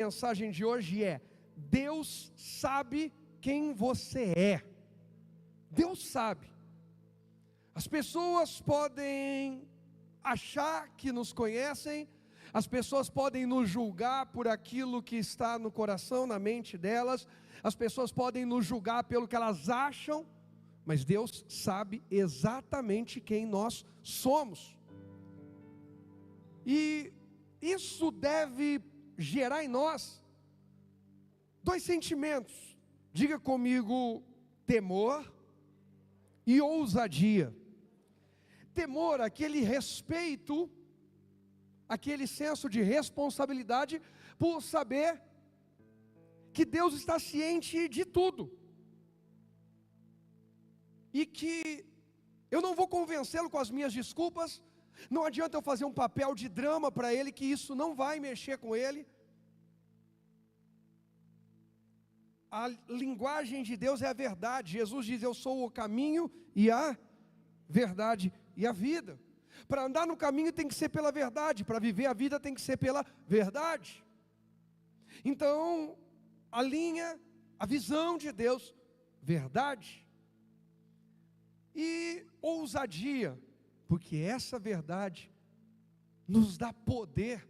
A mensagem de hoje é: Deus sabe quem você é. Deus sabe. As pessoas podem achar que nos conhecem, as pessoas podem nos julgar por aquilo que está no coração, na mente delas, as pessoas podem nos julgar pelo que elas acham, mas Deus sabe exatamente quem nós somos. E isso deve gerar em nós dois sentimentos. Diga comigo: temor e ousadia. Temor, aquele respeito, aquele senso de responsabilidade por saber que Deus está ciente de tudo e que eu não vou convencê-lo com as minhas desculpas. Não adianta eu fazer um papel de drama para ele, que isso não vai mexer com ele. A linguagem de Deus é a verdade. Jesus diz: eu sou o caminho e a verdade e a vida. Para andar no caminho tem que ser pela verdade, para viver a vida tem que ser pela verdade. Então, alinha a visão de Deus, verdade e ousadia, porque essa verdade nos dá poder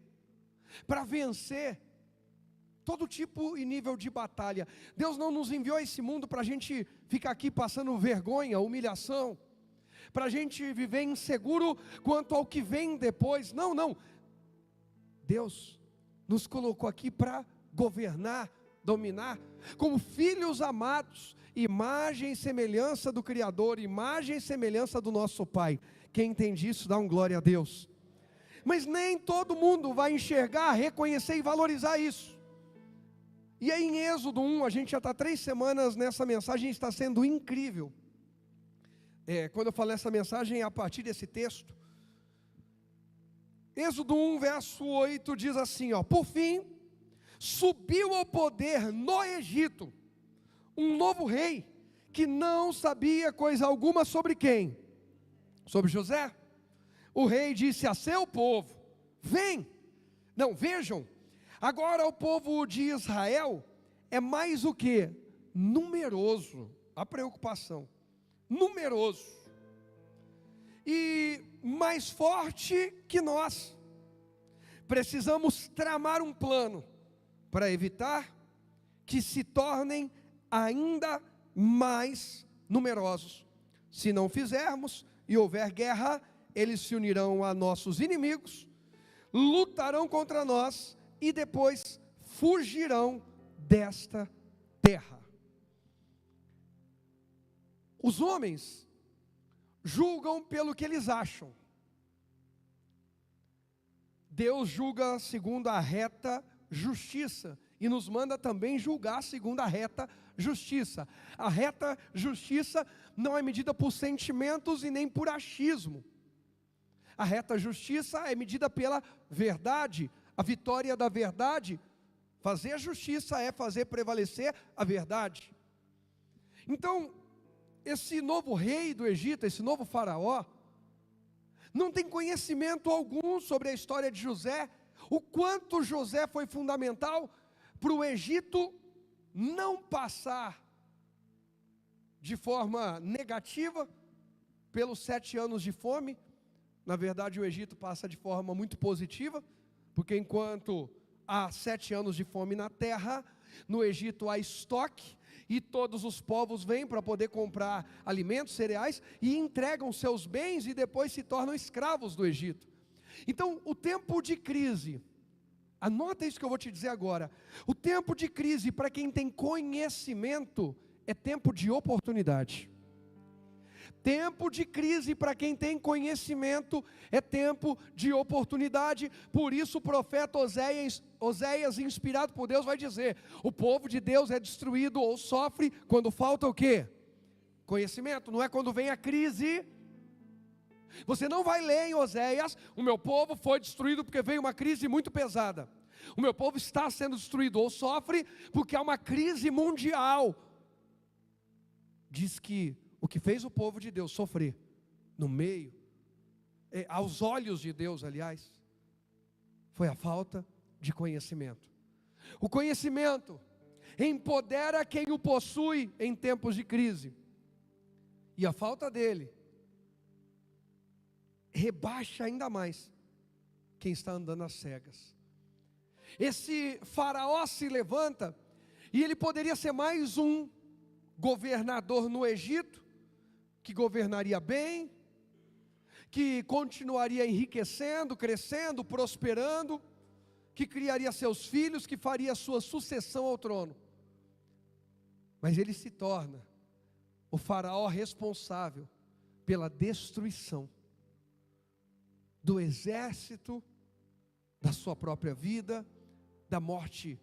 para vencer todo tipo e nível de batalha. Deus não nos enviou a esse mundo para a gente ficar aqui passando vergonha, humilhação, para a gente viver inseguro quanto ao que vem depois. Não, não. Deus nos colocou aqui para governar, dominar, como filhos amados, imagem e semelhança do Criador, imagem e semelhança do nosso Pai. Quem entende isso, dá um glória a Deus. Mas nem todo mundo vai enxergar, reconhecer e valorizar isso. E aí em Êxodo 1, a gente já está 3 semanas nessa mensagem, está sendo incrível. Quando eu falo essa mensagem, é a partir desse texto. Êxodo 1, verso 8, diz assim, ó: por fim, subiu ao poder no Egito um novo rei, que não sabia coisa alguma sobre quem? Sobre José. O rei disse a seu povo: vejam, agora o povo de Israel é mais o que? Numeroso. A preocupação. Numeroso. E mais forte que nós. Precisamos tramar um plano para evitar que se tornem ainda mais numerosos. Se não fizermos e houver guerra, eles se unirão a nossos inimigos, lutarão contra nós e depois fugirão desta terra. Os homens julgam pelo que eles acham. Deus julga segundo a reta justiça e nos manda também julgar segundo a reta justiça. A reta justiça não é medida por sentimentos e nem por achismo. A reta justiça é medida pela verdade. A vitória da verdade, fazer a justiça é fazer prevalecer a verdade. Então, esse novo rei do Egito, esse novo faraó, não tem conhecimento algum sobre a história de José, o quanto José foi fundamental para o Egito não passar de forma negativa pelos 7 anos de fome. Na verdade, o Egito passa de forma muito positiva, porque enquanto há 7 anos de fome na terra, no Egito há estoque, e todos os povos vêm para poder comprar alimentos, cereais, e entregam seus bens e depois se tornam escravos do Egito. Então, o tempo de crise, anota isso que eu vou te dizer agora, o tempo de crise para quem tem conhecimento é tempo de oportunidade. Tempo de crise para quem tem conhecimento é tempo de oportunidade. Por isso o profeta Oséias, inspirado por Deus, vai dizer: o povo de Deus é destruído ou sofre quando falta o quê? Conhecimento. Não é quando vem a crise. Você não vai ler em Oséias: o meu povo foi destruído porque veio uma crise muito pesada. O meu povo está sendo destruído ou sofre porque há uma crise mundial. Diz que o que fez o povo de Deus sofrer, no meio, aos olhos de Deus, aliás, foi a falta de conhecimento. O conhecimento empodera quem o possui em tempos de crise. E a falta dele rebaixa ainda mais quem está andando às cegas. Esse faraó se levanta, e ele poderia ser mais um governador no Egito, que governaria bem, que continuaria enriquecendo, crescendo, prosperando, que criaria seus filhos, que faria sua sucessão ao trono. Mas ele se torna o faraó responsável pela destruição do exército, da sua própria vida, da morte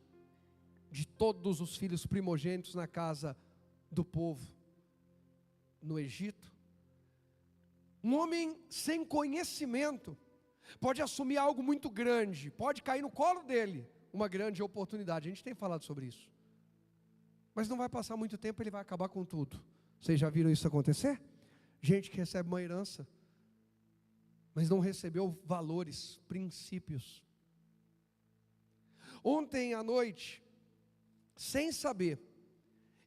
de todos os filhos primogênitos na casa do povo no Egito. Um homem sem conhecimento pode assumir algo muito grande, pode cair no colo dele uma grande oportunidade. A gente tem falado sobre isso, mas não vai passar muito tempo, ele vai acabar com tudo. Vocês já viram isso acontecer? Gente que recebe uma herança, mas não recebeu valores, princípios. Ontem à noite, sem saber,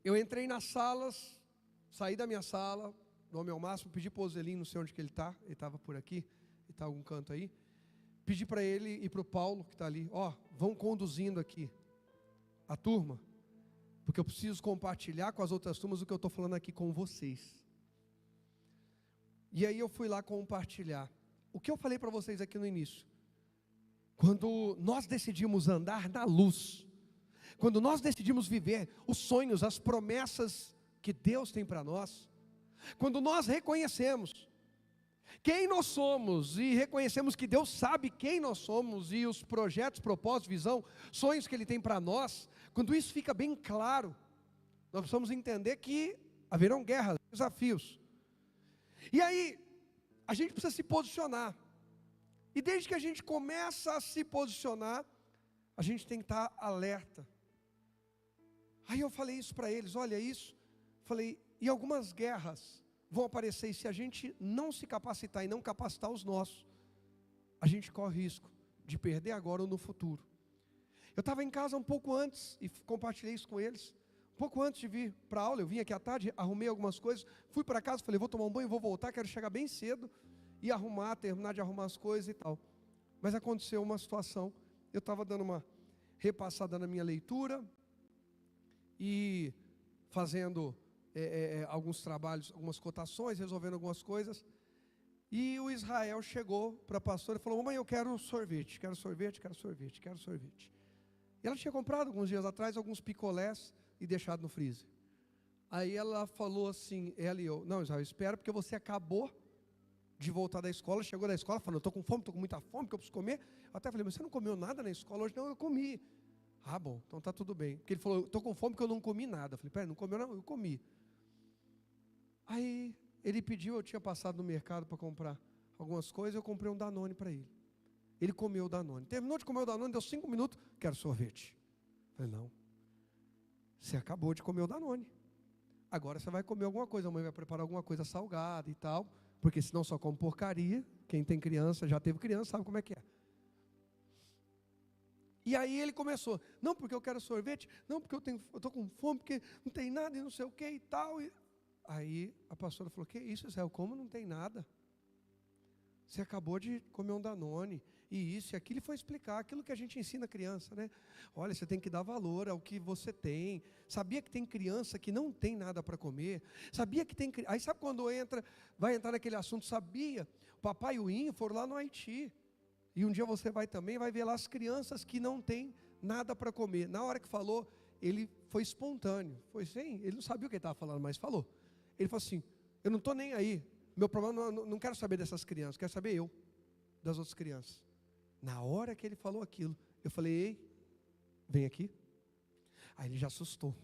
eu entrei nas salas, saí da minha sala, no homem ao máximo, pedi para o Ozelinho, não sei onde que ele estava por aqui, ele está em algum canto aí, pedi para ele e para o Paulo, que está ali, vão conduzindo aqui a turma, porque eu preciso compartilhar com as outras turmas o que eu estou falando aqui com vocês. E aí eu fui lá compartilhar o que eu falei para vocês aqui no início. Quando nós decidimos andar na luz, quando nós decidimos viver os sonhos, as promessas que Deus tem para nós, quando nós reconhecemos quem nós somos e reconhecemos que Deus sabe quem nós somos e os projetos, propósitos, visão, sonhos que Ele tem para nós, quando isso fica bem claro, nós precisamos entender que haverão guerras, desafios. E aí, a gente precisa se posicionar. E desde que a gente começa a se posicionar, a gente tem que estar alerta. Aí eu falei isso para eles, olha isso, falei, e algumas guerras vão aparecer, e se a gente não se capacitar e não capacitar os nossos, a gente corre risco de perder agora ou no futuro. Eu estava em casa um pouco antes, e compartilhei isso com eles, um pouco antes de vir para a aula, eu vim aqui à tarde, arrumei algumas coisas, fui para casa, falei, vou tomar um banho, vou voltar, quero chegar bem cedo, e terminar de arrumar as coisas e tal. Mas aconteceu uma situação, eu estava dando uma repassada na minha leitura, e fazendo alguns trabalhos, algumas cotações, resolvendo algumas coisas, e o Israel chegou para a pastora e falou, mamãe, eu quero sorvete, quero sorvete, quero sorvete, quero sorvete. E ela tinha comprado alguns dias atrás alguns picolés e deixado no freezer. Aí ela falou assim, não, Israel, espera, porque você acabou de voltar da escola, chegou da escola, falou, eu estou com fome, estou com muita fome, porque eu preciso comer. Eu até falei, mas você não comeu nada na escola hoje? Não, eu comi. Ah, bom, então está tudo bem. Porque ele falou, estou com fome porque eu não comi nada. Eu falei, pera, não comeu não? Eu comi. Aí ele pediu, eu tinha passado no mercado para comprar algumas coisas, eu comprei um Danone para ele. Ele comeu o Danone. Terminou de comer o Danone, deu 5 minutos, quero sorvete. Eu falei, não, você acabou de comer o Danone. Agora você vai comer alguma coisa, a mãe vai preparar alguma coisa salgada e tal, porque senão só come porcaria. Quem tem criança, já teve criança, sabe como é que é. E aí ele começou, não porque eu quero sorvete, não porque eu estou com fome, porque não tem nada e não sei o que e tal. Aí a pastora falou, que isso, Israel, como não tem nada? Você acabou de comer um Danone, e isso e aquilo, e foi explicar aquilo que a gente ensina a criança, né? Olha, você tem que dar valor ao que você tem. Sabia que tem criança que não tem nada para comer? Sabia que tem... Aí sabe quando vai entrar naquele assunto, sabia? O papai e o Inho foram lá no Haiti. E um dia você vai também, vai ver lá as crianças que não têm nada para comer. Na hora que falou, ele foi espontâneo. Foi assim, ele não sabia o que ele estava falando, mas falou. Ele falou assim, eu não estou nem aí. Meu problema, não quero saber dessas crianças, quero saber eu, das outras crianças. Na hora que ele falou aquilo, eu falei, ei, vem aqui. Aí ele já assustou.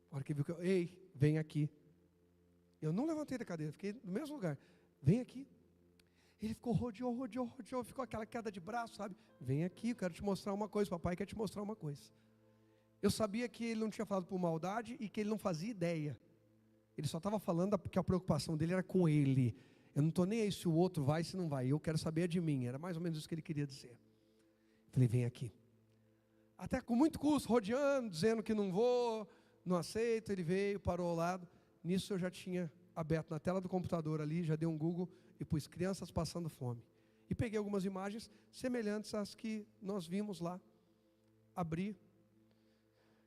Na hora que ele viu que eu, ei, vem aqui. Eu não levantei da cadeira, fiquei no mesmo lugar. Vem aqui. Ele ficou, rodeou, ficou aquela queda de braço, sabe? Vem aqui, eu quero te mostrar uma coisa, papai quer te mostrar uma coisa. Eu sabia que ele não tinha falado por maldade e que ele não fazia ideia. Ele só estava falando porque a preocupação dele era com ele. Eu não estou nem aí se o outro vai, se não vai. Eu quero saber de mim. Era mais ou menos isso que ele queria dizer. Eu falei, vem aqui. até com muito custo, rodeando, dizendo que não vou, não aceito. Ele veio, parou ao lado. Nisso eu já tinha aberto na tela do computador ali, já dei um Google e pus crianças passando fome. E peguei algumas imagens semelhantes às que nós vimos lá. Abri.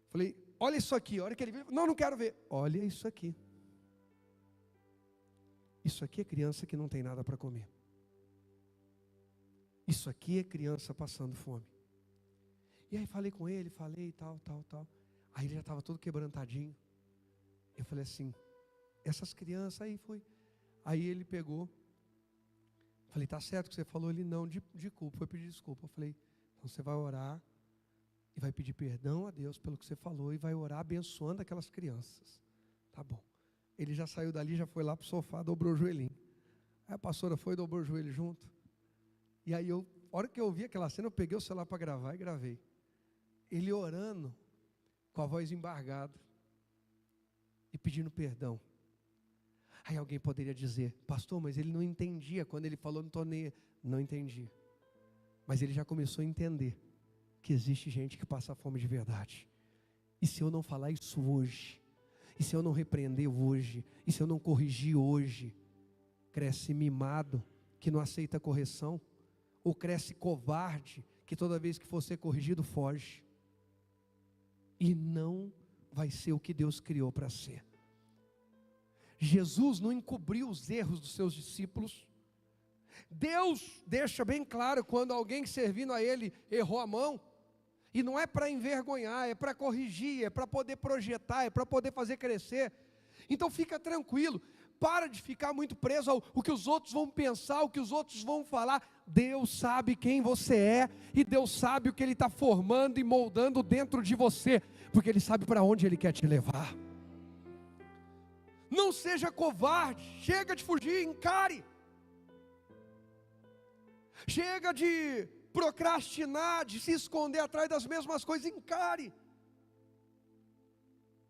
Falei, olha isso aqui. A hora que ele viu, não quero ver. Olha isso aqui. Isso aqui é criança que não tem nada para comer. Isso aqui é criança passando fome. E aí falei com ele, falei tal. Aí ele já estava todo quebrantadinho. Eu falei assim, essas crianças aí foi. Aí ele pegou. Falei, tá certo o que você falou? Ele não, de culpa, foi pedir desculpa. Eu falei, então você vai orar e vai pedir perdão a Deus pelo que você falou e vai orar abençoando aquelas crianças. Tá bom. Ele já saiu dali, já foi lá para o sofá, dobrou o joelhinho. Aí a pastora foi e dobrou o joelho junto. E aí, a hora que eu vi aquela cena, eu peguei o celular para gravar e gravei. Ele orando, com a voz embargada, e pedindo perdão. Aí alguém poderia dizer, pastor, mas ele não entendia, quando ele falou, não entendi. Mas ele já começou a entender, que existe gente que passa fome de verdade. E se eu não falar isso hoje, e se eu não repreender hoje, e se eu não corrigir hoje, cresce mimado, que não aceita correção, ou cresce covarde, que toda vez que for ser corrigido, foge. E não vai ser o que Deus criou para ser. Jesus não encobriu os erros dos seus discípulos. Deus deixa bem claro quando alguém servindo a Ele errou a mão. E não é para envergonhar, é para corrigir, é para poder projetar, é para poder fazer crescer. Então fica tranquilo. Para de ficar muito preso ao que os outros vão pensar, o que os outros vão falar. Deus sabe quem você é, e Deus sabe o que Ele está formando e moldando dentro de você, porque Ele sabe para onde Ele quer te levar. Não seja covarde, chega de fugir, encare. Chega de procrastinar, de se esconder atrás das mesmas coisas, encare.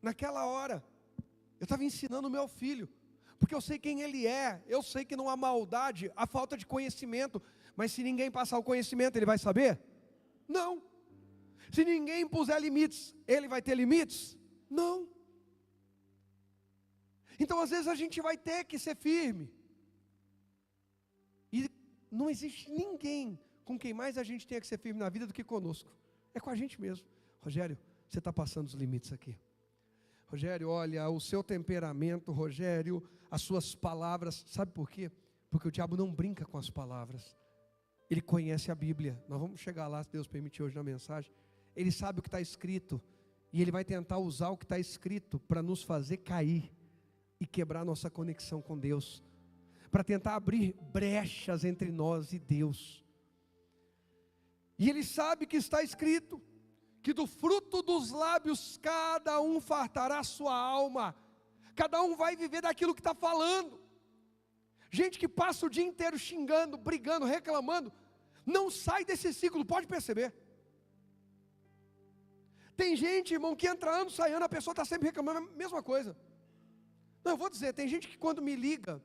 Naquela hora, eu estava ensinando o meu filho, porque eu sei quem ele é, eu sei que não há maldade, há falta de conhecimento, mas se ninguém passar o conhecimento, ele vai saber? Não. Se ninguém puser limites, ele vai ter limites? Não. Então às vezes a gente vai ter que ser firme, e não existe ninguém com quem mais a gente tenha que ser firme na vida do que conosco, é com a gente mesmo. Rogério, você está passando os limites aqui. Rogério, olha, o seu temperamento, Rogério, as suas palavras, sabe por quê? Porque o diabo não brinca com as palavras, ele conhece a Bíblia. Nós vamos chegar lá, se Deus permitir, hoje na mensagem. Ele sabe o que está escrito, e ele vai tentar usar o que está escrito para nos fazer cair e quebrar nossa conexão com Deus, para tentar abrir brechas entre nós e Deus. E ele sabe que está escrito, que do fruto dos lábios cada um fartará a sua alma, cada um vai viver daquilo que está falando. Gente que passa o dia inteiro xingando, brigando, reclamando, não sai desse ciclo, pode perceber. Tem gente, irmão, que entra ano, sai ano, a pessoa está sempre reclamando a mesma coisa. Não, eu vou dizer, tem gente que quando me liga,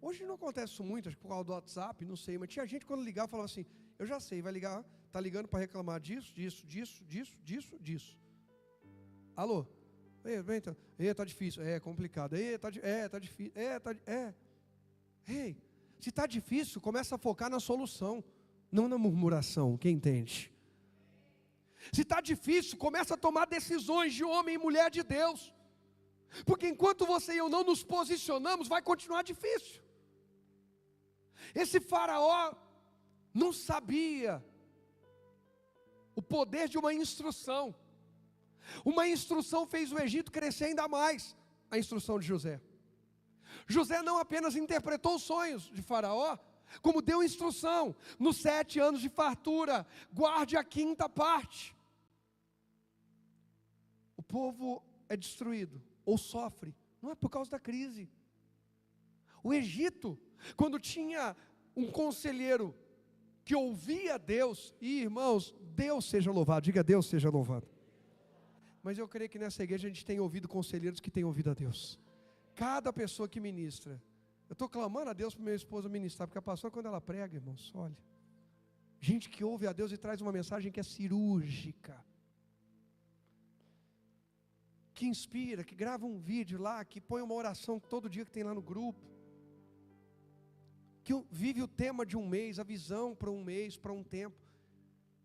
hoje não acontece isso muito, acho que por causa do WhatsApp, não sei, mas tinha gente quando ligava, falava assim, eu já sei, vai ligar, está ligando para reclamar disso. Alô? Está difícil, é complicado, está difícil, Ei, se está difícil, começa a focar na solução, não na murmuração, quem entende? Se está difícil, começa a tomar decisões de homem e mulher de Deus, porque enquanto você e eu não nos posicionamos, vai continuar difícil. Esse faraó não sabia o poder de uma instrução. Uma instrução fez o Egito crescer ainda mais, a instrução de José. José não apenas interpretou os sonhos de Faraó, como deu instrução, nos 7 anos de fartura, guarde a 5ª parte. O povo é destruído, ou sofre, não é por causa da crise. O Egito, quando tinha um conselheiro que ouvia Deus, e irmãos, Deus seja louvado, diga Deus seja louvado. Mas eu creio que nessa igreja a gente tem ouvido conselheiros que têm ouvido a Deus. Cada pessoa que ministra, eu estou clamando a Deus para minha esposa ministrar, porque a pastora quando ela prega, irmãos, olha, Gente que ouve a Deus e traz uma mensagem que é cirúrgica, que inspira, que grava um vídeo lá, que põe uma oração todo dia que tem lá no grupo, que vive o tema de um mês, a visão para um mês, para um tempo.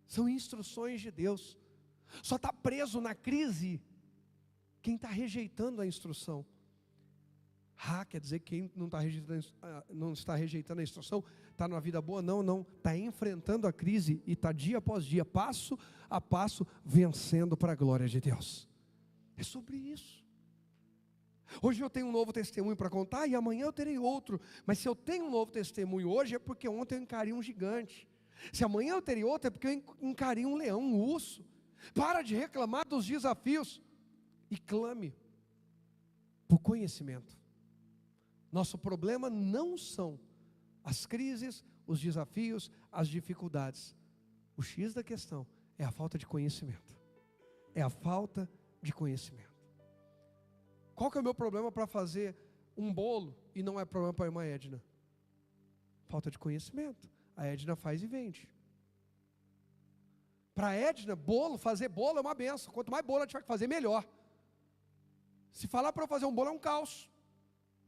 São instruções de Deus. Só está preso na crise quem está rejeitando a instrução. Quer dizer que quem não está rejeitando a instrução, está numa vida boa? Não, está enfrentando a crise e está dia após dia, passo a passo, vencendo para a glória de Deus. É sobre isso. Hoje eu tenho um novo testemunho para contar e amanhã eu terei outro. Mas se eu tenho um novo testemunho hoje é porque ontem eu encarei um gigante. Se amanhã eu terei outro é porque eu encarei um leão, um urso. Para de reclamar dos desafios e clame por conhecimento. Nosso problema não são as crises, os desafios, as dificuldades. O X da questão é a falta de conhecimento. É a falta de conhecimento. Qual que é o meu problema para fazer um bolo e não é problema para a irmã Edna? Falta de conhecimento. A Edna faz e vende. Para a Edna, fazer bolo é uma benção. Quanto mais bolo ela tiver que fazer, melhor. Se falar para eu fazer um bolo é um caos.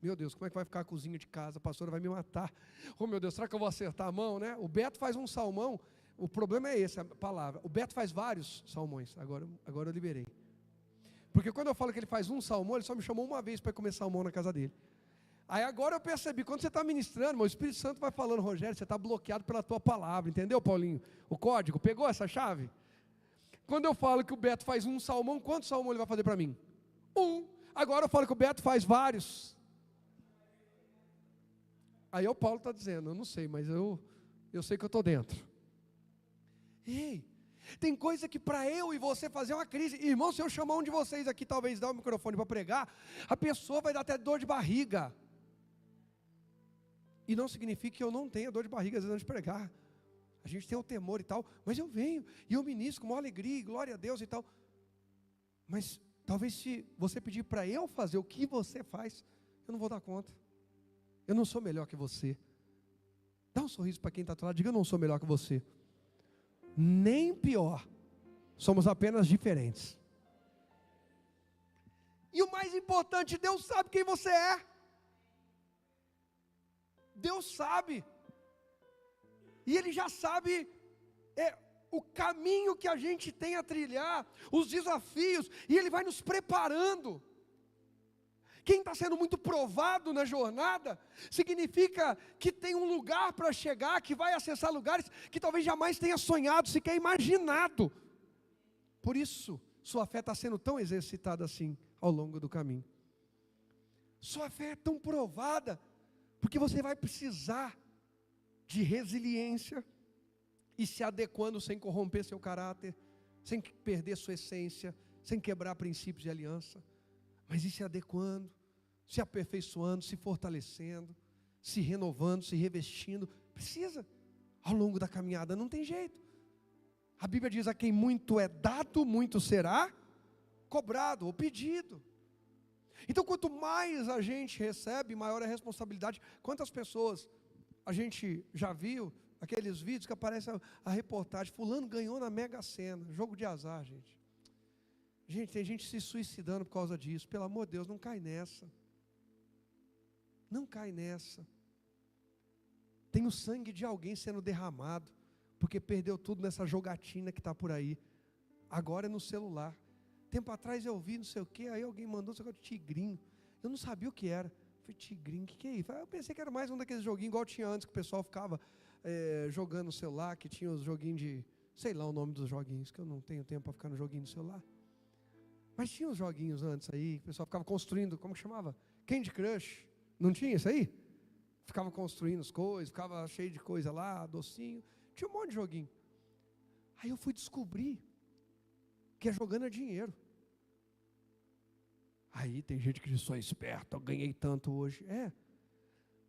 Meu Deus, como é que vai ficar a cozinha de casa? A pastora vai me matar. Oh meu Deus, será que eu vou acertar a mão, né? O Beto faz um salmão. O problema é esse, a palavra. O Beto faz vários salmões. Agora eu liberei. Porque quando eu falo que ele faz um salmão, ele só me chamou uma vez para comer salmão na casa dele. Aí agora eu percebi, quando você está ministrando, o Espírito Santo vai falando, Rogério, você está bloqueado pela tua palavra, entendeu, Paulinho? O código, pegou essa chave? Quando eu falo que o Beto faz um salmão, quantos salmão ele vai fazer para mim? Um. Agora eu falo que o Beto faz vários. Aí o Paulo está dizendo, eu não sei, mas eu sei que eu estou dentro. Ei, tem coisa que para eu e você fazer uma crise, irmão, se eu chamar um de vocês aqui, talvez dar o microfone para pregar, a pessoa vai dar até dor de barriga. E não significa que eu não tenha dor de barriga às vezes antes de pregar. A gente tem o temor e tal, mas eu venho e eu ministro com maior alegria e glória a Deus e tal. Mas talvez se você pedir para eu fazer o que você faz, eu não vou dar conta. Eu não sou melhor que você. Dá um sorriso para quem está do lado, diga, eu não sou melhor que você. Nem pior. Somos apenas diferentes. E o mais importante, Deus sabe quem você é. Deus sabe. E Ele já sabe o caminho que a gente tem a trilhar, os desafios, e Ele vai nos preparando. Quem está sendo muito provado na jornada, significa que tem um lugar para chegar, que vai acessar lugares que talvez jamais tenha sonhado, sequer imaginado. Por isso, sua fé está sendo tão exercitada assim, ao longo do caminho. Sua fé é tão provada, porque você vai precisar de resiliência, e se adequando sem corromper seu caráter, sem perder sua essência, sem quebrar princípios de aliança. Mas ir se adequando, se aperfeiçoando, se fortalecendo, se renovando, se revestindo. Precisa, ao longo da caminhada, não tem jeito. A Bíblia diz, a quem muito é dado, muito será cobrado ou pedido. Então quanto mais a gente recebe, maior é a responsabilidade. Quantas pessoas a gente já viu, aqueles vídeos que aparece a reportagem, fulano ganhou na Mega Sena, jogo de azar, gente. Gente, tem gente se suicidando por causa disso. Pelo amor de Deus, não cai nessa. Não cai nessa. Tem o sangue de alguém sendo derramado, porque perdeu tudo nessa jogatina que está por aí. Agora é no celular. Tempo atrás eu vi não sei o que, aí alguém mandou um negócio de tigrinho. Eu não sabia o que era. Eu falei, tigrinho, o que é isso? Eu pensei que era mais um daqueles joguinhos igual tinha antes, que o pessoal ficava jogando no celular, que tinha os joguinhos de, sei lá o nome dos joguinhos, que eu não tenho tempo para ficar no joguinho do celular. Mas tinha os joguinhos antes aí, que o pessoal ficava construindo, como que chamava? Candy Crush. Não tinha isso aí? Ficava construindo as coisas, ficava cheio de coisa lá, docinho. Tinha um monte de joguinho. Aí eu fui descobrir que é jogando dinheiro. Aí tem gente que diz, sou esperto, eu ganhei tanto hoje.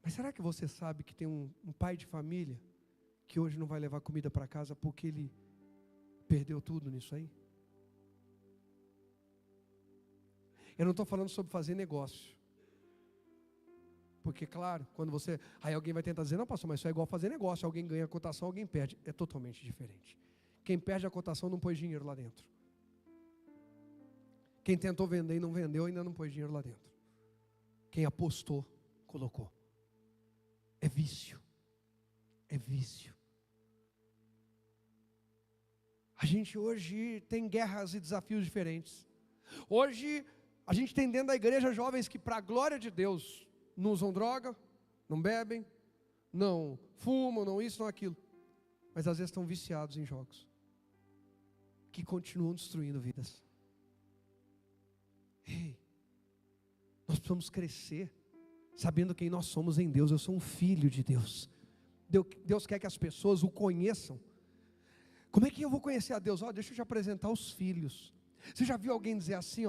Mas será que você sabe que tem um pai de família que hoje não vai levar comida para casa porque ele perdeu tudo nisso aí? Eu não estou falando sobre fazer negócio. Porque, claro, quando você... Aí alguém vai tentar dizer, não, pastor, mas isso é igual fazer negócio. Alguém ganha a cotação, alguém perde. É totalmente diferente. Quem perde a cotação não pôs dinheiro lá dentro. Quem tentou vender e não vendeu, ainda não pôs dinheiro lá dentro. Quem apostou, colocou. É vício. É vício. A gente hoje tem guerras e desafios diferentes. Hoje, a gente tem dentro da igreja jovens que, para a glória de Deus, não usam droga, não bebem, não fumam, não isso, não aquilo. Mas às vezes estão viciados em jogos, que continuam destruindo vidas. Ei, nós precisamos crescer, sabendo quem nós somos em Deus. Eu sou um filho de Deus. Deus quer que as pessoas o conheçam. Como é que eu vou conhecer a Deus? Deixa eu te apresentar os filhos. Você já viu alguém dizer assim,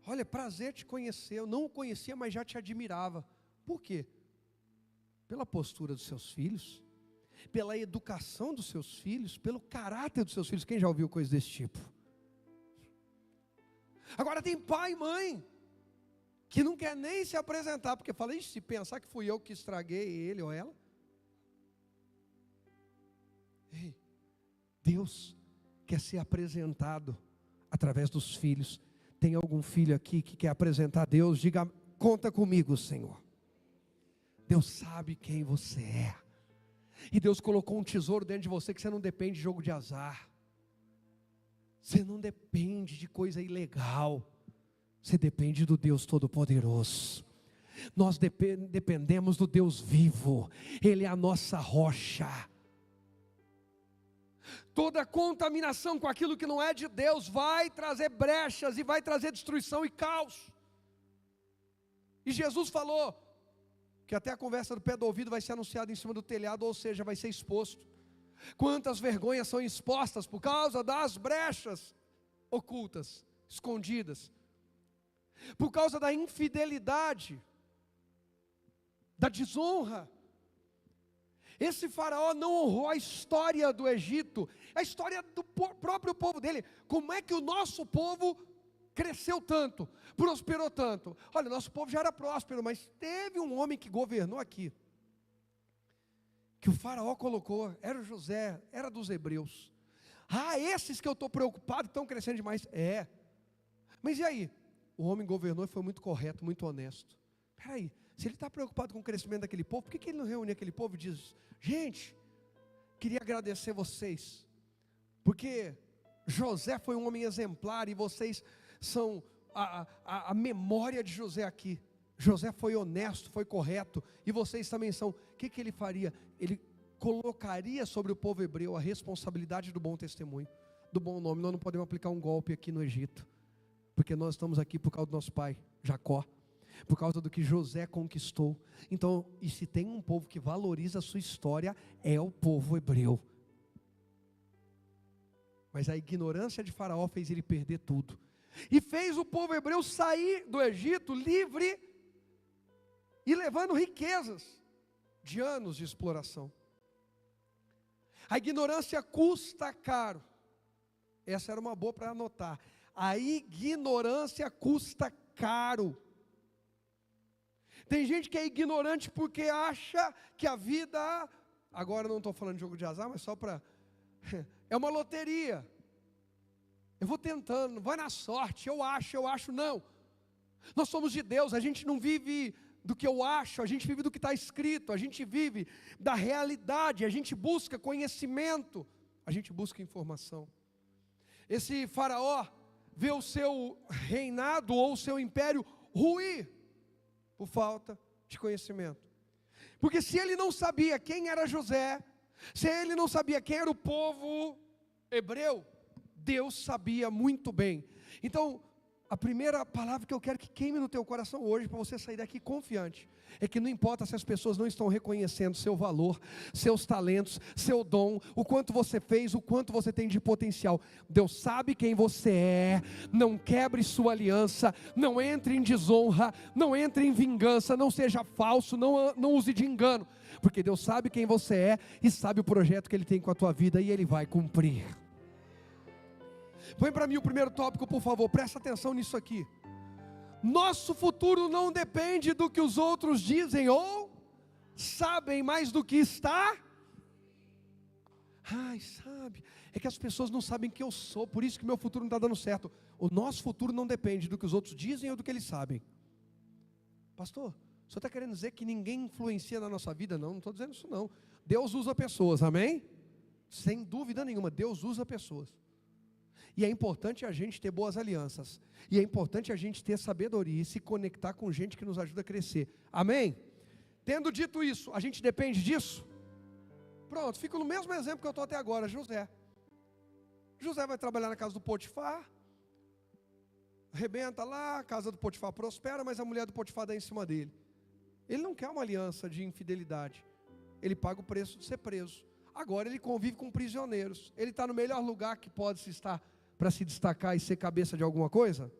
olha, prazer te conhecer, eu não o conhecia, mas já te admirava. Por quê? Pela postura dos seus filhos, pela educação dos seus filhos, pelo caráter dos seus filhos. Quem já ouviu coisa desse tipo? Agora tem pai e mãe que não quer nem se apresentar, porque fala, se pensar que fui eu que estraguei ele ou ela. Ei, Deus quer ser apresentado através dos filhos. Tem algum filho aqui que quer apresentar a Deus? Diga, conta comigo, Senhor. Deus sabe quem você é. E Deus colocou um tesouro dentro de você que você não depende de jogo de azar. Você não depende de coisa ilegal. Você depende do Deus Todo-Poderoso. Nós dependemos do Deus vivo. Ele é a nossa rocha. Toda contaminação com aquilo que não é de Deus vai trazer brechas e vai trazer destruição e caos. E Jesus falou que até a conversa do pé do ouvido vai ser anunciada em cima do telhado, ou seja, vai ser exposto. Quantas vergonhas são expostas por causa das brechas ocultas, escondidas, por causa da infidelidade, da desonra. Esse faraó não honrou a história do Egito, a história do próprio povo dele. Como é que o nosso povo cresceu tanto, prosperou tanto? Olha, nosso povo já era próspero, mas teve um homem que governou aqui, que o faraó colocou, era o José, era dos hebreus. Esses que eu estou preocupado, estão crescendo demais. Mas e aí? O homem governou e foi muito correto, muito honesto. Espera aí, se ele está preocupado com o crescimento daquele povo, por que ele não reúne aquele povo e diz, gente, queria agradecer vocês, porque José foi um homem exemplar e vocês são a memória de José aqui. José foi honesto, foi correto, e vocês também são. O que ele faria? Ele colocaria sobre o povo hebreu a responsabilidade do bom testemunho, do bom nome. Nós não podemos aplicar um golpe aqui no Egito, porque nós estamos aqui por causa do nosso pai, Jacó, por causa do que José conquistou. Então, e se tem um povo que valoriza a sua história, é o povo hebreu. Mas a ignorância de Faraó fez ele perder tudo, e fez o povo hebreu sair do Egito livre, e levando riquezas de anos de exploração. A ignorância custa caro. Essa era uma boa para anotar. A ignorância custa caro. Tem gente que é ignorante porque acha que a vida, agora não estou falando de jogo de azar, mas só para, é uma loteria. Eu vou tentando, vai na sorte, eu acho, não. Nós somos de Deus, a gente não vive do que eu acho, a gente vive do que está escrito, a gente vive da realidade, a gente busca conhecimento, a gente busca informação. Esse faraó vê o seu reinado ou o seu império ruir por falta de conhecimento. Porque se ele não sabia quem era José, se ele não sabia quem era o povo hebreu, Deus sabia muito bem. Então, a primeira palavra que eu quero que queime no teu coração hoje, para você sair daqui confiante, é que não importa se as pessoas não estão reconhecendo seu valor, seus talentos, seu dom, o quanto você fez, o quanto você tem de potencial. Deus sabe quem você é. Não quebre sua aliança, não entre em desonra, não entre em vingança, não seja falso, não use de engano, porque Deus sabe quem você é e sabe o projeto que Ele tem com a tua vida, e Ele vai cumprir. Põe para mim o primeiro tópico, por favor, presta atenção nisso aqui. Nosso futuro não depende do que os outros dizem ou sabem, mais do que está. Ai, sabe, é que as pessoas não sabem quem eu sou, por isso que meu futuro não está dando certo. O nosso futuro não depende do que os outros dizem ou do que eles sabem. Pastor, o senhor está querendo dizer que ninguém influencia na nossa vida? Não, não estou dizendo isso não. Deus usa pessoas, amém? Sem dúvida nenhuma, Deus usa pessoas. E é importante a gente ter boas alianças. E é importante a gente ter sabedoria e se conectar com gente que nos ajuda a crescer. Amém? Tendo dito isso, a gente depende disso? Pronto, fico no mesmo exemplo que eu estou até agora, José. José vai trabalhar na casa do Potifar, arrebenta lá, a casa do Potifar prospera, mas a mulher do Potifar dá em cima dele. Ele não quer uma aliança de infidelidade, ele paga o preço de ser preso. Agora ele convive com prisioneiros, ele está no melhor lugar que pode se estar para se destacar e ser cabeça de alguma coisa?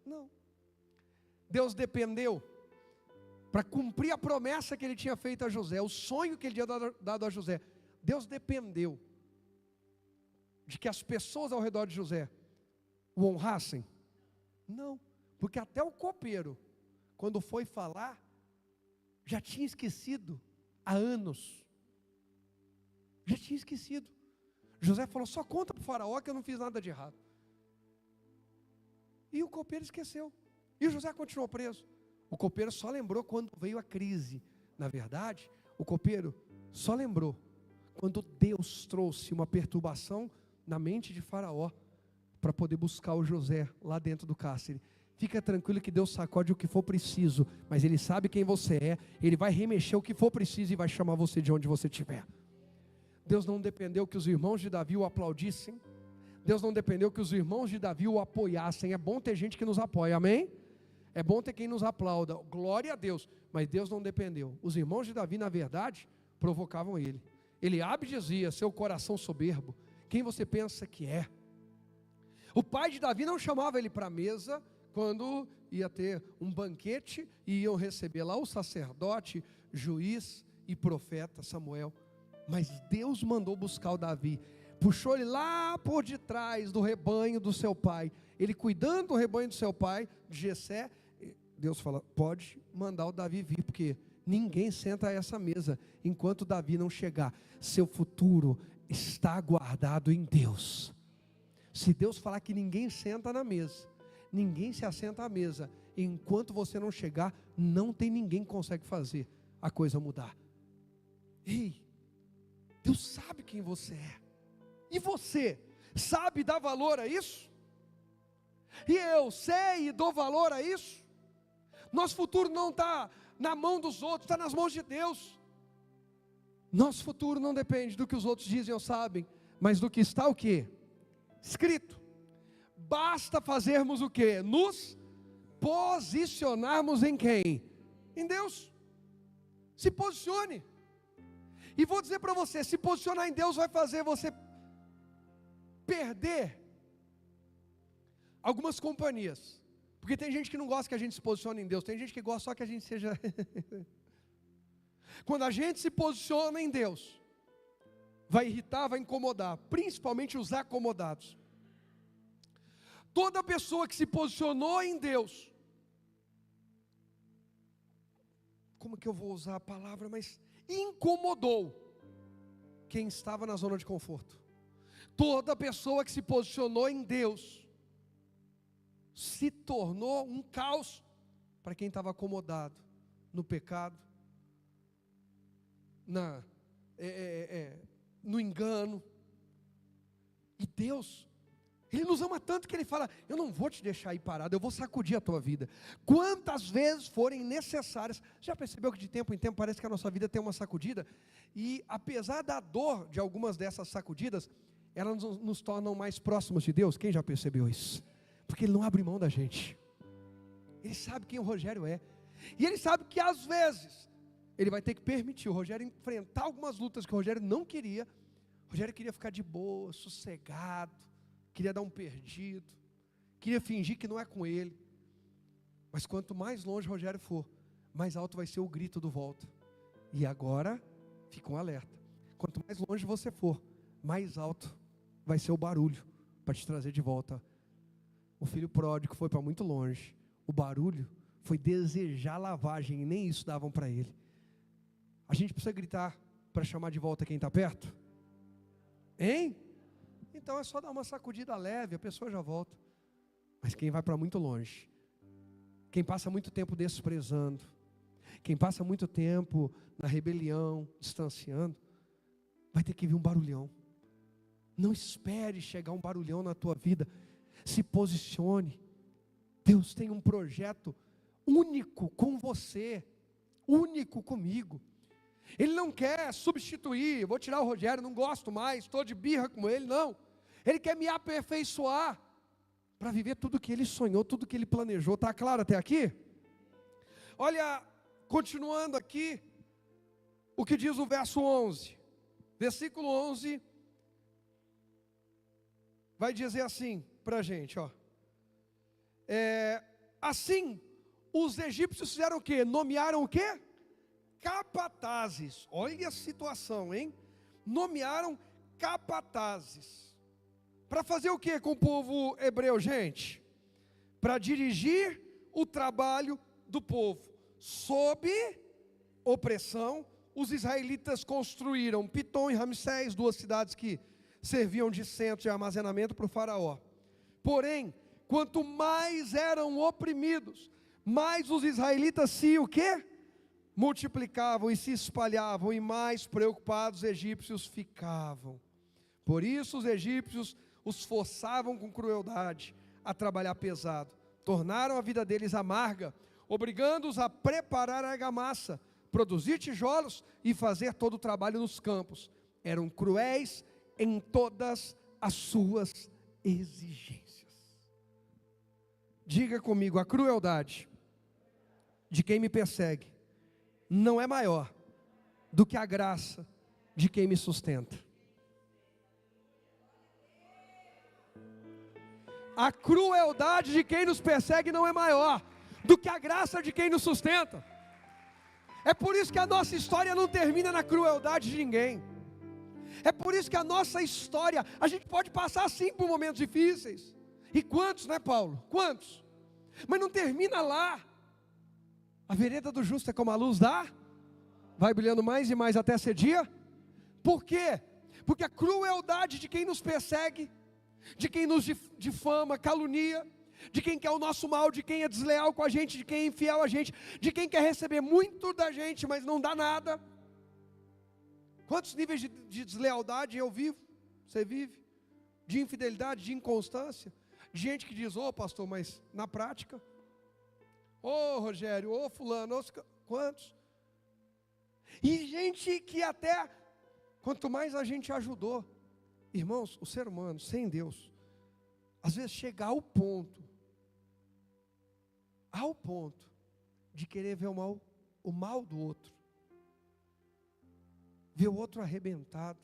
Não. Deus dependeu para cumprir a promessa que ele tinha feito a José, o sonho que ele tinha dado a José. Deus dependeu de que as pessoas ao redor de José o honrassem? Não, porque até o copeiro, quando foi falar, já tinha esquecido há anos. Já tinha esquecido. José falou, só conta para o faraó que eu não fiz nada de errado. E o copeiro esqueceu. E o José continuou preso. O copeiro só lembrou quando veio a crise. Na verdade, o copeiro só lembrou quando Deus trouxe uma perturbação na mente de Faraó para poder buscar o José lá dentro do cárcere. Fica tranquilo que Deus sacode o que for preciso, mas Ele sabe quem você é, Ele vai remexer o que for preciso e vai chamar você de onde você estiver. Deus não dependeu que os irmãos de Davi o aplaudissem, Deus não dependeu que os irmãos de Davi o apoiassem. É bom ter gente que nos apoia, amém? É bom ter quem nos aplauda, glória a Deus, mas Deus não dependeu. Os irmãos de Davi, na verdade, provocavam ele. Eliabe dizia, seu coração soberbo, quem você pensa que é? O pai de Davi não chamava ele para a mesa, quando ia ter um banquete, e iam receber lá o sacerdote, juiz e profeta Samuel. Mas Deus mandou buscar o Davi, puxou ele lá por detrás do rebanho do seu pai, ele cuidando do rebanho do seu pai, de Jessé. Deus fala, pode mandar o Davi vir, porque ninguém senta a essa mesa, enquanto Davi não chegar. Seu futuro está guardado em Deus. Se Deus falar que ninguém senta na mesa, ninguém se assenta à mesa, enquanto você não chegar, não tem ninguém que consegue fazer a coisa mudar. Ei, Deus sabe quem você é, e você sabe dar valor a isso? E eu sei e dou valor a isso? Nosso futuro não está na mão dos outros, está nas mãos de Deus. Nosso futuro não depende do que os outros dizem ou sabem, mas do que está o quê? Escrito. Basta fazermos o quê? Nos posicionarmos em quem? Em Deus. Se posicione. E vou dizer para você, se posicionar em Deus vai fazer você perder algumas companhias. Porque tem gente que não gosta que a gente se posicione em Deus, tem gente que gosta só que a gente seja... Quando a gente se posiciona em Deus, vai irritar, vai incomodar, principalmente os acomodados. Toda pessoa que se posicionou em Deus, como que eu vou usar a palavra, mas incomodou quem estava na zona de conforto. Toda pessoa que se posicionou em Deus, se tornou um caos para quem estava acomodado no pecado, no engano. E Deus, Ele nos ama tanto que Ele fala, eu não vou te deixar aí parado, eu vou sacudir a tua vida, quantas vezes forem necessárias. Já percebeu que de tempo em tempo parece que a nossa vida tem uma sacudida? E apesar da dor de algumas dessas sacudidas, elas nos tornam mais próximos de Deus. Quem já percebeu isso? Porque Ele não abre mão da gente. Ele sabe quem o Rogério é, e Ele sabe que às vezes Ele vai ter que permitir o Rogério enfrentar algumas lutas que o Rogério não queria. O Rogério queria ficar de boa, sossegado, queria dar um perdido, queria fingir que não é com ele. Mas quanto mais longe o Rogério for, mais alto vai ser o grito do volta. E agora, fica um alerta, quanto mais longe você for, mais alto vai ser o barulho para te trazer de volta. O filho pródigo foi para muito longe, O barulho foi desejar lavagem, e nem isso davam para ele. A gente precisa gritar para chamar de volta quem está perto? Hein? Então é só dar uma sacudida leve, a pessoa já volta. Mas quem vai para muito longe, quem passa muito tempo desprezando, quem passa muito tempo na rebelião, distanciando, vai ter que vir um barulhão. Não espere chegar um barulhão na tua vida. Se posicione. Deus tem um projeto único com você, único comigo. Ele não quer substituir, vou tirar o Rogério, não gosto mais, estou de birra com ele, não. Ele quer me aperfeiçoar para viver tudo que ele sonhou, tudo que ele planejou. Está claro até aqui? Olha, continuando aqui, o que diz o verso 11. Versículo 11 vai dizer assim para a gente, ó. Assim, os egípcios fizeram o quê? Nomearam o quê? Capatazes. Olha a situação, hein? Nomearam capatazes. Para fazer o quê com o povo hebreu, gente? Para dirigir o trabalho do povo. Sob opressão, os israelitas construíram Pitom e Ramsés, 2 cidades que serviam de centro de armazenamento para o faraó. Porém, quanto mais eram oprimidos, mais os israelitas se o quê? Multiplicavam e se espalhavam, e mais preocupados os egípcios ficavam. Por isso os egípcios os forçavam com crueldade a trabalhar pesado. Tornaram a vida deles amarga, obrigando-os a preparar a argamassa, produzir tijolos e fazer todo o trabalho nos campos. Eram cruéis em todas as suas exigências. Diga comigo, a crueldade de quem me persegue não é maior do que a graça de quem me sustenta. A crueldade de quem nos persegue não é maior do que a graça de quem nos sustenta. É por isso que a nossa história não termina na crueldade de ninguém. É por isso que a nossa história, a gente pode passar sim por momentos difíceis. E quantos, né, Paulo? Quantos? Mas não termina lá. A vereda do justo é como a luz vai brilhando mais e mais até ser dia. Por quê? Porque a crueldade de quem nos persegue, de quem nos difama, calunia, de quem quer o nosso mal, de quem é desleal com a gente, de quem é infiel a gente, de quem quer receber muito da gente, mas não dá nada. Quantos níveis de deslealdade eu vivo? Você vive? De infidelidade, de inconstância, de gente que diz, pastor, mas na prática, Rogério, fulano, quantos? E gente que até, quanto mais a gente ajudou, irmãos, o ser humano, sem Deus, às vezes chega ao ponto de querer ver o mal do outro, ver o outro arrebentado,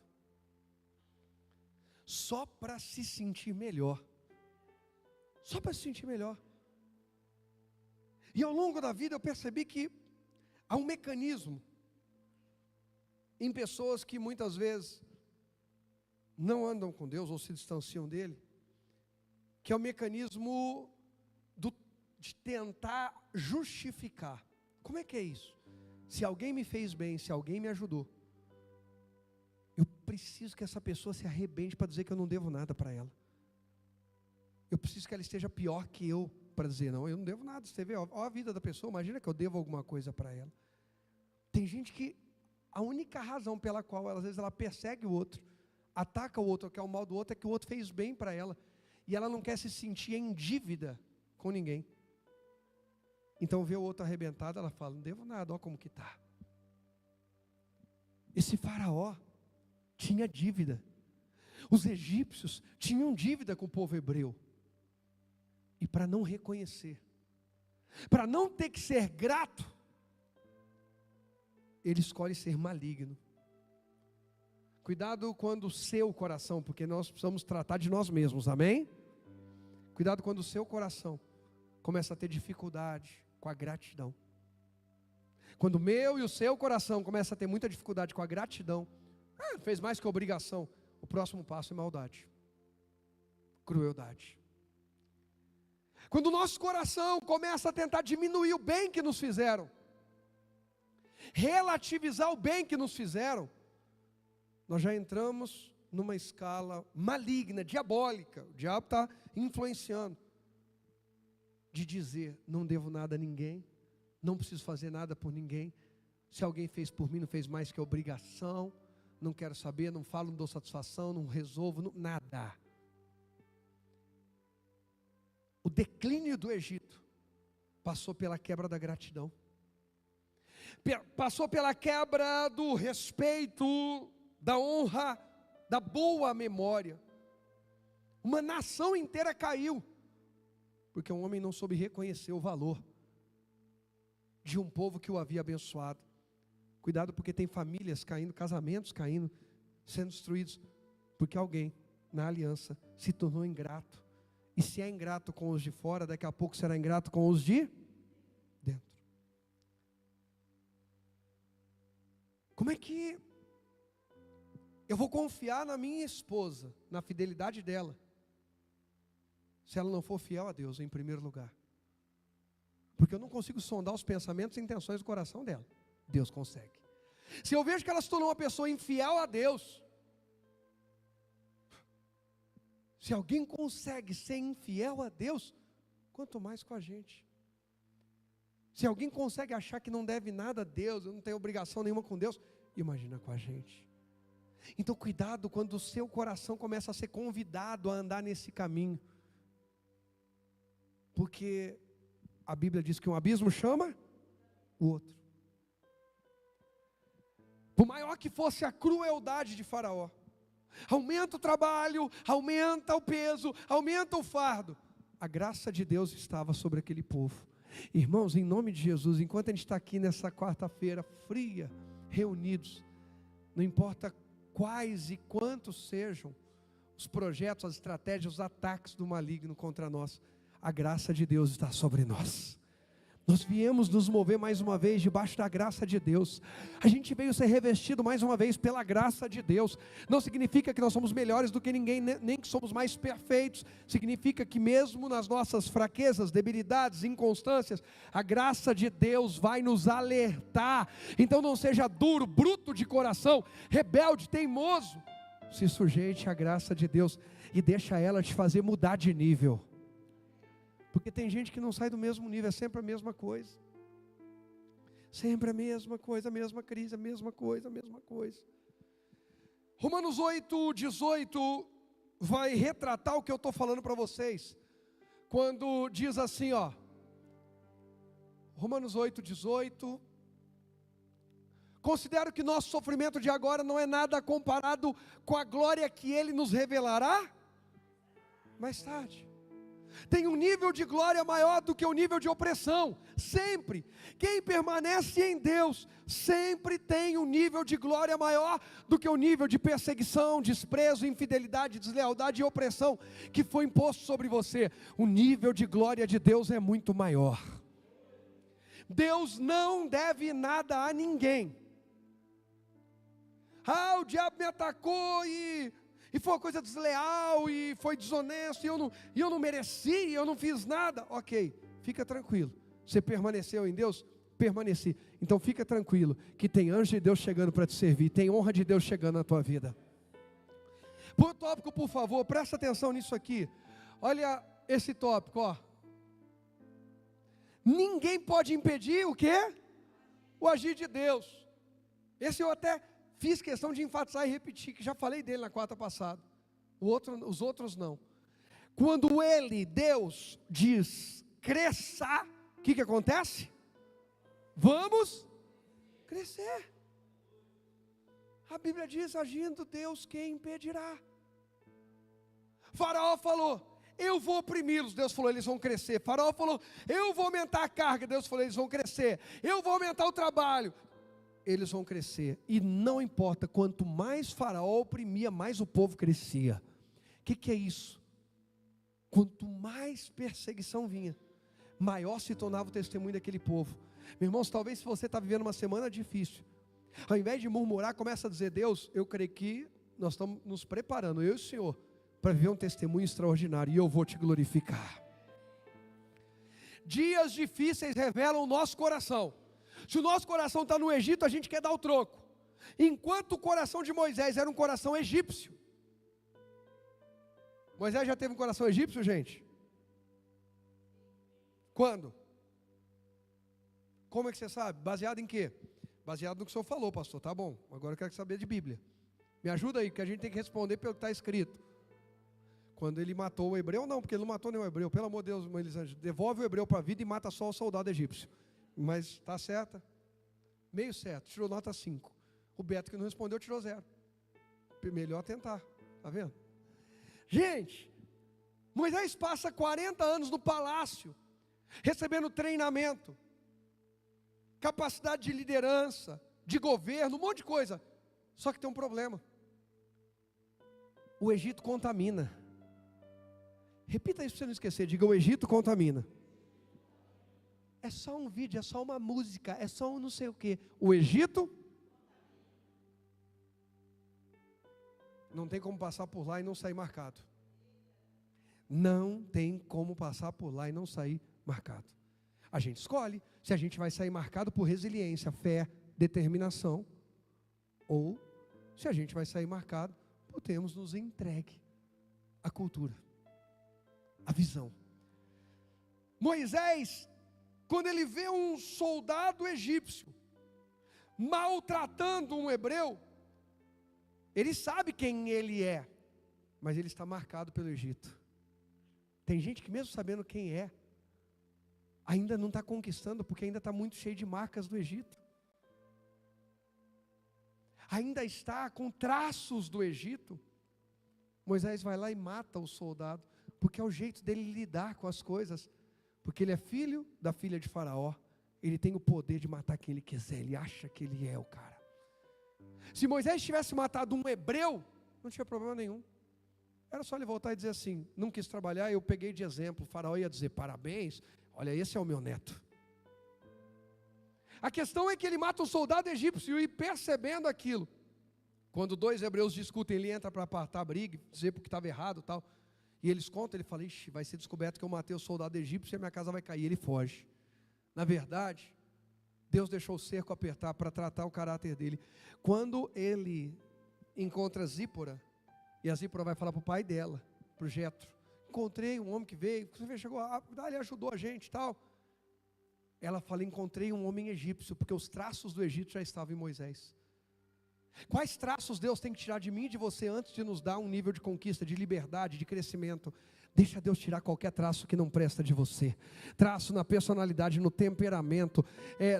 só para se sentir melhor, E ao longo da vida eu percebi que há um mecanismo em pessoas que muitas vezes não andam com Deus ou se distanciam dele, que é o mecanismo de tentar justificar. Como é que é isso? Se alguém me fez bem, se alguém me ajudou, eu preciso que essa pessoa se arrebente para dizer que eu não devo nada para ela. Eu preciso que ela esteja pior que eu para dizer, não, eu não devo nada. Você vê, ó a vida da pessoa, imagina que eu devo alguma coisa para ela. Tem gente que a única razão pela qual às vezes ela persegue o outro, ataca o outro, quer o mal do outro, é que o outro fez bem para ela, e ela não quer se sentir em dívida com ninguém. Então vê o outro arrebentado, ela fala, não devo nada, olha como que está. Esse faraó tinha dívida. Os egípcios tinham dívida com o povo hebreu. E para não reconhecer, para não ter que ser grato, ele escolhe ser maligno. Cuidado quando o seu coração, porque nós precisamos tratar de nós mesmos, amém? Cuidado quando o seu coração começa a ter dificuldade com a gratidão. Quando o meu e o seu coração começa a ter muita dificuldade com a gratidão, fez mais que obrigação, o próximo passo é maldade, crueldade. Quando o nosso coração começa a tentar diminuir o bem que nos fizeram, relativizar o bem que nos fizeram, nós já entramos numa escala maligna, diabólica. O diabo está influenciando, de dizer, não devo nada a ninguém, não preciso fazer nada por ninguém, se alguém fez por mim, não fez mais que obrigação, não quero saber, não falo, não dou satisfação, não resolvo, nada. O declínio do Egito passou pela quebra da gratidão, passou pela quebra do respeito, da honra, da boa memória. Uma nação inteira caiu, porque um homem não soube reconhecer o valor de um povo que o havia abençoado. Cuidado, porque tem famílias caindo, casamentos caindo, sendo destruídos, porque alguém na aliança se tornou ingrato. E se é ingrato com os de fora, daqui a pouco será ingrato com os de dentro. Como é que eu vou confiar na minha esposa, na fidelidade dela, se ela não for fiel a Deus em primeiro lugar? Porque eu não consigo sondar os pensamentos e intenções do coração dela. Deus consegue. Se eu vejo que ela se tornou uma pessoa infiel a Deus, se alguém consegue ser infiel a Deus, quanto mais com a gente. Se alguém consegue achar que não deve nada a Deus, não tem obrigação nenhuma com Deus, imagina com a gente. Então cuidado quando o seu coração começa a ser convidado a andar nesse caminho, porque a Bíblia diz que um abismo chama o outro. Por maior que fosse a crueldade de Faraó, aumenta o trabalho, aumenta o peso, aumenta o fardo, a graça de Deus estava sobre aquele povo. Irmãos, em nome de Jesus, enquanto a gente está aqui nessa quarta-feira fria, reunidos, não importa quais e quantos sejam os projetos, as estratégias, os ataques do maligno contra nós, a graça de Deus está sobre nós. Nós viemos nos mover mais uma vez debaixo da graça de Deus. A gente veio ser revestido mais uma vez pela graça de Deus. Não significa que nós somos melhores do que ninguém, nem que somos mais perfeitos. Significa que mesmo nas nossas fraquezas, debilidades, inconstâncias, a graça de Deus vai nos alertar. Então não seja duro, bruto de coração, rebelde, teimoso. Se sujeite à graça de Deus e deixa ela te fazer mudar de nível. Porque tem gente que não sai do mesmo nível, é sempre a mesma coisa. Sempre a mesma coisa, a mesma crise, a mesma coisa, a mesma coisa. Romanos 8:18 vai retratar o que eu estou falando para vocês. Quando diz assim, ó. Romanos 8:18. Considero que nosso sofrimento de agora não é nada comparado com a glória que Ele nos revelará mais tarde. Tem um nível de glória maior do que o nível de opressão, sempre. Quem permanece em Deus, sempre tem um nível de glória maior do que o nível de perseguição, desprezo, infidelidade, deslealdade e opressão que foi imposto sobre você. O nível de glória de Deus é muito maior. Deus não deve nada a ninguém. Ah, o diabo me atacou e foi uma coisa desleal, e foi desonesto, e eu não mereci, eu não fiz nada. Ok, fica tranquilo. Você permaneceu em Deus? Permaneci. Então fica tranquilo, que tem anjo de Deus chegando para te servir, tem honra de Deus chegando na tua vida. Por tópico, por favor, presta atenção nisso aqui. Olha esse tópico, ó. Ninguém pode impedir o quê? O agir de Deus. Esse eu até fiz questão de enfatizar e repetir, que já falei dele na quarta passada. Os outros não. Quando Ele, Deus, diz cresça, o que acontece? Vamos crescer. A Bíblia diz, agindo Deus, quem impedirá? Faraó falou, eu vou oprimi-los. Deus falou, eles vão crescer. Faraó falou, eu vou aumentar a carga. Deus falou, eles vão crescer. Eu vou aumentar o trabalho. Eles vão crescer. E não importa, quanto mais Faraó oprimia, mais o povo crescia. O que é isso? Quanto mais perseguição vinha, maior se tornava o testemunho daquele povo. Meus irmãos, talvez se você está vivendo uma semana difícil, ao invés de murmurar, começa a dizer, Deus, eu creio que nós estamos nos preparando, eu e o Senhor, para viver um testemunho extraordinário, e eu vou te glorificar. Dias difíceis revelam o nosso coração. Se o nosso coração está no Egito, a gente quer dar o troco. Enquanto o coração de Moisés era um coração egípcio. Moisés já teve um coração egípcio, gente? Quando? Como é que você sabe? Baseado em quê? Baseado no que o senhor falou, pastor. Tá bom, agora eu quero saber de Bíblia. Me ajuda aí, que a gente tem que responder pelo que está escrito. Quando ele matou o hebreu, não, porque ele não matou nenhum hebreu. Pelo amor de Deus, Elisângela, devolve o hebreu para a vida e mata só o soldado egípcio. Mas está certa? Meio certo, tirou nota 5. O Beto que não respondeu tirou 0. Melhor tentar, tá vendo? Gente, Moisés passa 40 anos no palácio, recebendo treinamento, capacidade de liderança, de governo, um monte de coisa. Só que tem um problema. O Egito contamina. Repita isso para você não esquecer, diga: o Egito contamina. É só um vídeo, é só uma música, é só um não sei o quê. O Egito não tem como passar por lá e não sair marcado. Não tem como passar por lá e não sair marcado. A gente escolhe se a gente vai sair marcado por resiliência, fé, determinação, ou se a gente vai sair marcado por termos nos entregue à cultura, à visão. Moisés, quando ele vê um soldado egípcio maltratando um hebreu, ele sabe quem ele é, mas ele está marcado pelo Egito. Tem gente que mesmo sabendo quem é, ainda não está conquistando, porque ainda está muito cheio de marcas do Egito. Ainda está com traços do Egito. Moisés vai lá e mata o soldado, porque é o jeito dele lidar com as coisas, porque ele é filho da filha de Faraó, ele tem o poder de matar quem ele quiser, ele acha que ele é o cara. Se Moisés tivesse matado um hebreu, não tinha problema nenhum. Era só ele voltar e dizer assim: não quis trabalhar, eu peguei de exemplo. O Faraó ia dizer: parabéns, olha, esse é o meu neto. A questão é que ele mata um soldado egípcio, e percebendo aquilo, quando dois hebreus discutem, ele entra para apartar a briga, dizer porque estava errado e tal, e eles contam, ele fala: ixi, vai ser descoberto que eu matei o soldado egípcio e a minha casa vai cair. Ele foge. Na verdade, Deus deixou o cerco apertar para tratar o caráter dele. Quando ele encontra Zípora, e a Zípora vai falar para o pai dela, para o Jetro: encontrei um homem que veio, você chegou, ele ajudou a gente e tal. Ela fala: encontrei um homem egípcio, porque os traços do Egito já estavam em Moisés. Quais traços Deus tem que tirar de mim e de você antes de nos dar um nível de conquista, de liberdade, de crescimento? Deixa Deus tirar qualquer traço que não presta de você. Traço na personalidade, no temperamento,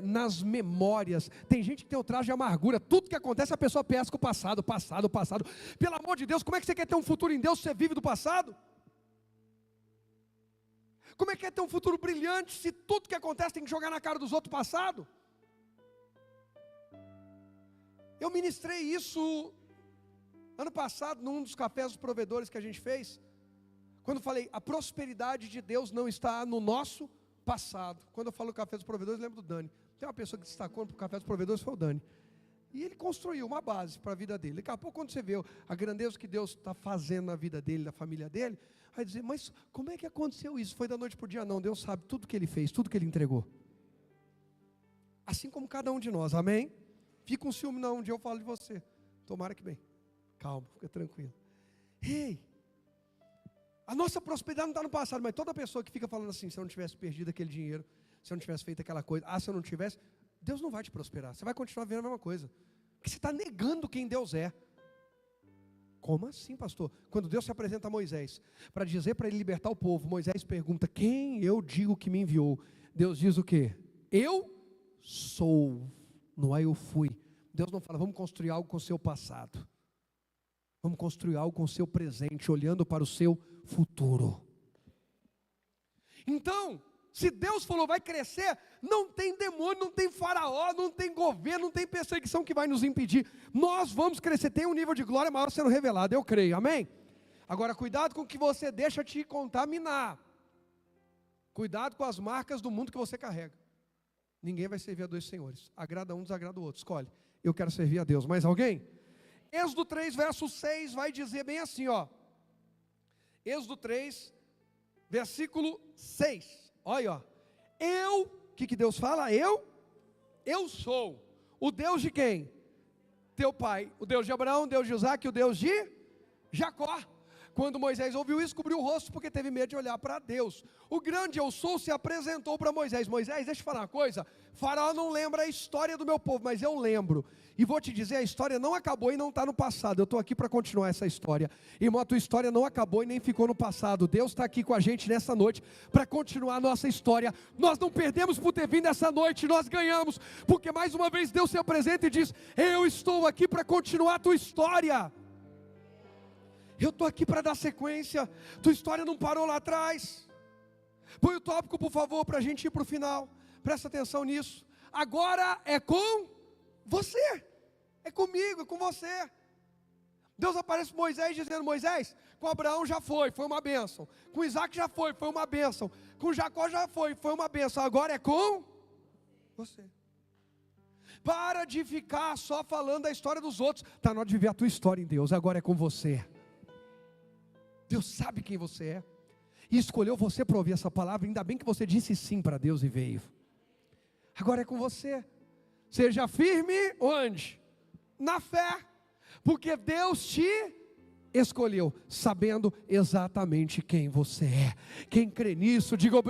nas memórias. Tem gente que tem o traço de amargura. Tudo que acontece a pessoa pesca o passado. Pelo amor de Deus, como é que você quer ter um futuro em Deus se você vive do passado? Como é que é ter um futuro brilhante se tudo que acontece tem que jogar na cara dos outros passado? Eu ministrei isso ano passado num dos cafés dos provedores que a gente fez, quando falei: a prosperidade de Deus não está no nosso passado. Quando eu falo café dos provedores, eu lembro do Dani. Tem uma pessoa que destacou para o café dos provedores, foi o Dani. E ele construiu uma base para a vida dele. Daqui a pouco, quando você vê a grandeza que Deus está fazendo na vida dele, na família dele, vai dizer: mas como é que aconteceu isso? Foi da noite para o dia? Não, Deus sabe tudo que ele fez, tudo que ele entregou. Assim como cada um de nós, amém? Fica um ciúme não, um dia eu falo de você. Tomara que bem. Calma, fica tranquilo. Ei, a nossa prosperidade não está no passado, mas toda pessoa que fica falando assim: se eu não tivesse perdido aquele dinheiro, se eu não tivesse feito aquela coisa, se eu não tivesse, Deus não vai te prosperar, você vai continuar vendo a mesma coisa, porque você está negando quem Deus é. Como assim, pastor? Quando Deus se apresenta a Moisés, para dizer para ele libertar o povo, Moisés pergunta: quem eu digo que me enviou? Deus diz o quê? Eu sou, não é eu fui. Deus não fala: vamos construir algo com o seu passado, vamos construir algo com o seu presente, olhando para o seu futuro. Então, se Deus falou vai crescer, não tem demônio, não tem faraó, não tem governo, não tem perseguição que vai nos impedir. Nós vamos crescer, tem um nível de glória maior sendo revelado, eu creio, amém? Agora, cuidado com o que você deixa te contaminar. Cuidado com as marcas do mundo que você carrega. Ninguém vai servir a dois senhores, agrada um, desagrada o outro, escolhe. Eu quero servir a Deus. Mais alguém? Êxodo 3, verso 6 vai dizer bem assim, ó. Êxodo 3, versículo 6. Olha, ó. o que Deus fala? Eu sou o Deus de quem? Teu pai, o Deus de Abraão, o Deus de Isaac, o Deus de Jacó. Quando Moisés ouviu isso, cobriu o rosto, porque teve medo de olhar para Deus. O grande eu sou se apresentou para Moisés. Moisés, deixa eu falar uma coisa, Faraó não lembra a história do meu povo, mas eu lembro. E vou te dizer, a história não acabou e não está no passado. Eu estou aqui para continuar essa história. Irmão, a tua história não acabou e nem ficou no passado. Deus está aqui com a gente nessa noite para continuar a nossa história. Nós não perdemos por ter vindo essa noite, nós ganhamos. Porque mais uma vez Deus se apresenta e diz, eu estou aqui para continuar a tua história. Eu estou aqui para dar sequência. Tua história não parou lá atrás. Põe o tópico, por favor, para a gente ir para o final. Presta atenção nisso. Agora é com você. É comigo, é com você. Deus aparece para Moisés dizendo, Moisés, com Abraão já foi uma bênção. Com Isaac já foi uma bênção. Com Jacó já foi uma bênção. Agora é com você. Para de ficar só falando da história dos outros. Está na hora de viver a tua história em Deus. Agora é com você. Deus sabe quem você é, e escolheu você para ouvir essa palavra. Ainda bem que você disse sim para Deus e veio. Agora é com você. Seja firme onde? Na fé, porque Deus te escolheu, sabendo exatamente quem você é. Quem crê nisso, diga obrigado.